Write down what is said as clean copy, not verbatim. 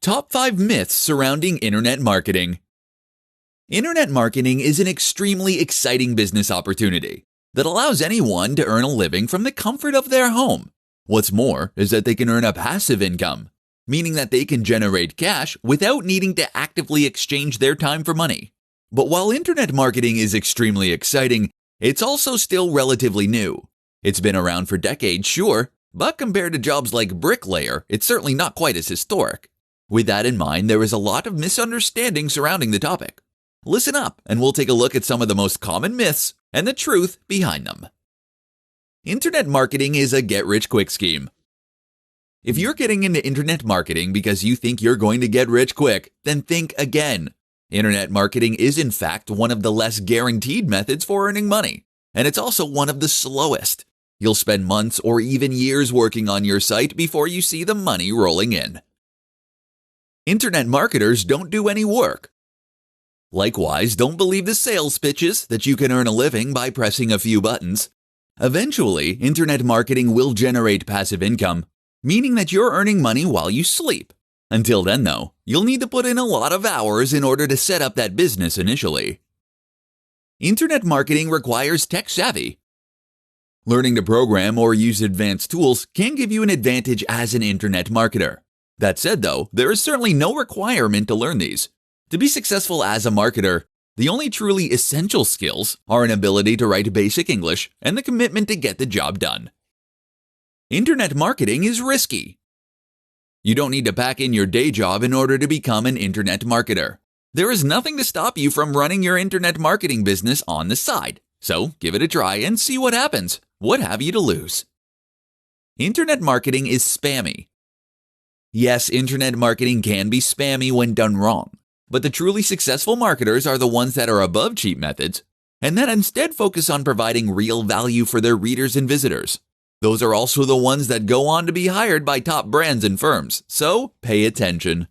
Top 5 Myths Surrounding Internet Marketing. Internet marketing is an extremely exciting business opportunity that allows anyone to earn a living from the comfort of their home. What's more is that they can earn a passive income, meaning that they can generate cash without needing to actively exchange their time for money. But while internet marketing is extremely exciting, it's also still relatively new. It's been around for decades, sure, but compared to jobs like bricklayer, it's certainly not quite as historic. With that in mind, there is a lot of misunderstanding surrounding the topic. Listen up, and we'll take a look at some of the most common myths and the truth behind them. Internet marketing is a get-rich-quick scheme. If you're getting into internet marketing because you think you're going to get rich quick, then think again. Internet marketing is in fact one of the less guaranteed methods for earning money, and it's also one of the slowest. You'll spend months or even years working on your site before you see the money rolling in. Internet marketers don't do any work. Likewise, don't believe the sales pitches that you can earn a living by pressing a few buttons. Eventually, internet marketing will generate passive income, meaning that you're earning money while you sleep. Until then, though, you'll need to put in a lot of hours in order to set up that business initially. Internet marketing requires tech savvy. Learning to program or use advanced tools can give you an advantage as an internet marketer. That said, though, there is certainly no requirement to learn these. To be successful as a marketer, the only truly essential skills are an ability to write basic English and the commitment to get the job done. Internet marketing is risky. You don't need to pack in your day job in order to become an internet marketer. There is nothing to stop you from running your internet marketing business on the side. So give it a try and see what happens. What have you to lose? Internet marketing is spammy. Yes, internet marketing can be spammy when done wrong, but the truly successful marketers are the ones that are above cheap methods and that instead focus on providing real value for their readers and visitors. Those are also the ones that go on to be hired by top brands and firms, so pay attention.